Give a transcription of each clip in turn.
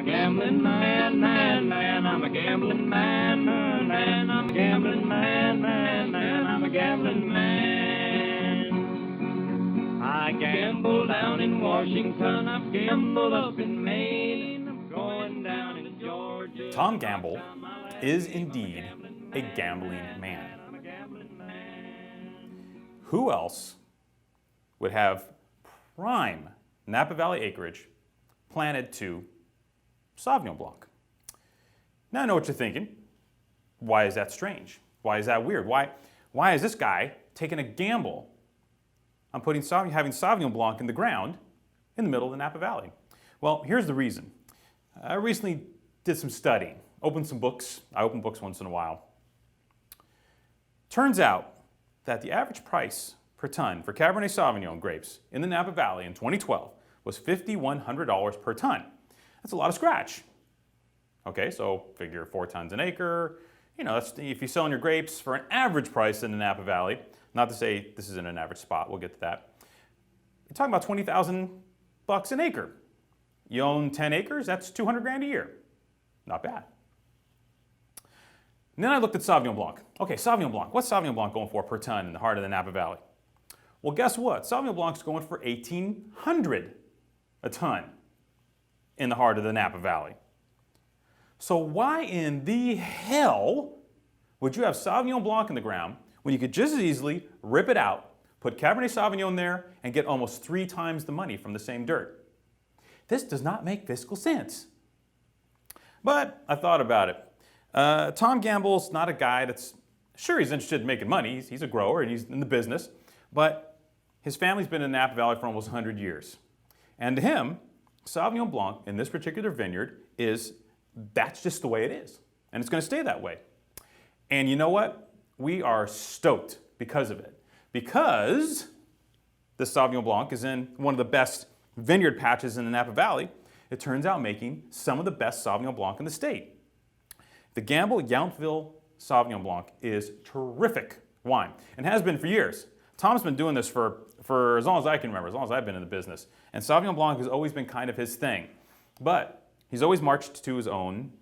a gambling man, man, man. I'm a gambling man, man. I'm a gambling man, man, man. I'm a gambling man. I gamble down in Washington. I've gambled up in Maine. I'm going down in Georgia. Tom Gamble is indeed a gambling man. Who else would have prime Napa Valley acreage planted to Sauvignon Blanc? Now I know what you're thinking. Why is that strange? Why is that weird? Why is this guy taking a gamble on having Sauvignon Blanc in the ground in the middle of the Napa Valley? Well, here's the reason. I recently did some studying, opened some books. I open books once in a while. Turns out that the average price per ton for Cabernet Sauvignon grapes in the Napa Valley in 2012 was $5,100 per ton. That's a lot of scratch. Okay, so figure 4 tons an acre. You know, that's, if you're selling your grapes for an average price in the Napa Valley, not to say this is in an average spot, we'll get to that. You're talking about $20,000 an acre. You own 10 acres, that's 200 grand a year. Not bad. And then I looked at Sauvignon Blanc. Okay, Sauvignon Blanc. What's Sauvignon Blanc going for per ton in the heart of the Napa Valley? Well, guess what? Sauvignon Blanc's going for $1,800 a ton in the heart of the Napa Valley. So why in the hell would you have Sauvignon Blanc in the ground when you could just as easily rip it out, put Cabernet Sauvignon there, and get almost 3 times the money from the same dirt? This does not make fiscal sense. But I thought about it. Tom Gamble's not a guy that's, sure, he's interested in making money. He's a grower and he's in the business, but his family's been in the Napa Valley for almost 100 years. And to him, Sauvignon Blanc in this particular vineyard that's just the way it is. And it's going to stay that way. And you know what? We are stoked because of it. Because this Sauvignon Blanc is in one of the best vineyard patches in the Napa Valley. It turns out making some of the best Sauvignon Blanc in the state. The Gamble Yountville Sauvignon Blanc is terrific wine and has been for years. Tom's been doing this for as long as I can remember, as long as I've been in the business. And Sauvignon Blanc has always been kind of his thing. But he's always marched to his own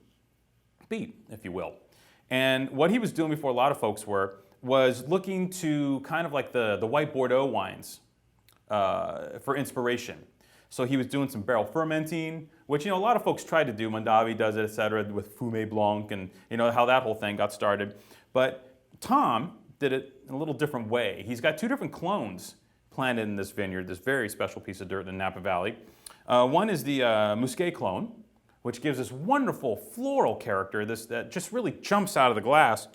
beat, if you will. And what he was doing before a lot of folks was looking to kind of like the white Bordeaux wines for inspiration. So he was doing some barrel fermenting, which, a lot of folks tried to do. Mondavi does it, et cetera, with Fumé Blanc, and how that whole thing got started. But Tom did it in a little different way. He's got 2 different clones planted in this vineyard, this very special piece of dirt in Napa Valley. One is the Musqué clone, which gives this wonderful floral character, that just really jumps out of the glass.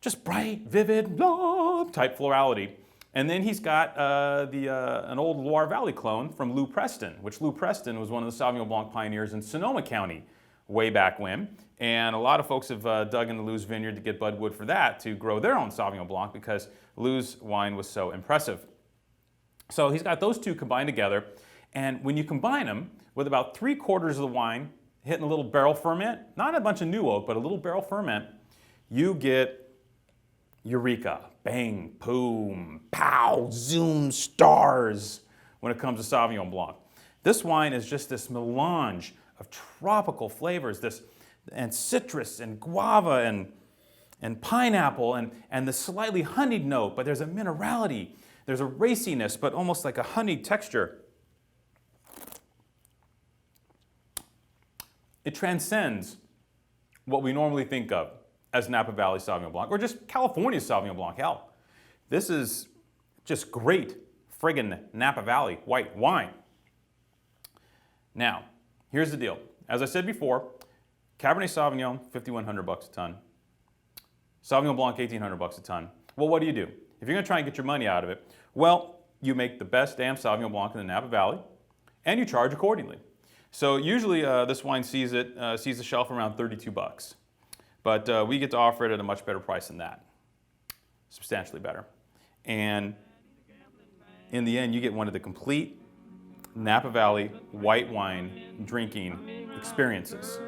Just bright, vivid, type florality. And then he's got an old Loire Valley clone from Lou Preston, which Lou Preston was one of the Sauvignon Blanc pioneers in Sonoma County way back when. And a lot of folks have dug into Lou's vineyard to get budwood for that, to grow their own Sauvignon Blanc, because Lou's wine was so impressive. So he's got those 2 combined together. And when you combine them with about 3/4 of the wine hitting a little barrel ferment, not a bunch of new oak, but a little barrel ferment, you get Eureka, bang, boom, pow, zoom, stars when it comes to Sauvignon Blanc. This wine is just this melange of tropical flavors, and citrus and guava and pineapple and the slightly honeyed note, but there's a minerality, there's a raciness, but almost like a honeyed texture. It transcends what we normally think of as Napa Valley Sauvignon Blanc, or just California Sauvignon Blanc. Hell, this is just great friggin' Napa Valley white wine. Now, here's the deal. As I said before, Cabernet Sauvignon, $5,100 a ton. Sauvignon Blanc, $1,800 a ton. Well, what do? If you're gonna try and get your money out of it, well, you make the best damn Sauvignon Blanc in the Napa Valley, and you charge accordingly. So usually this wine sees the shelf around $32. But we get to offer it at a much better price than that, substantially better. And in the end, you get one of the complete Napa Valley white wine drinking experiences.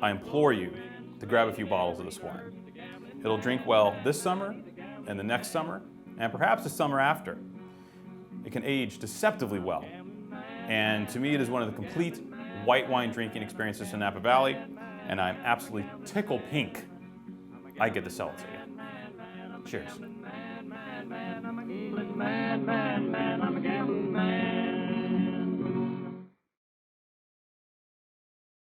I implore you to grab a few bottles of this wine. It'll drink well this summer and the next summer, and perhaps the summer after. It can age deceptively well. And to me, it is one of the complete white wine drinking experiences in Napa Valley, and I'm absolutely tickle pink I get to sell it to you. Cheers. I'm a gambling man, I'm a gambling man.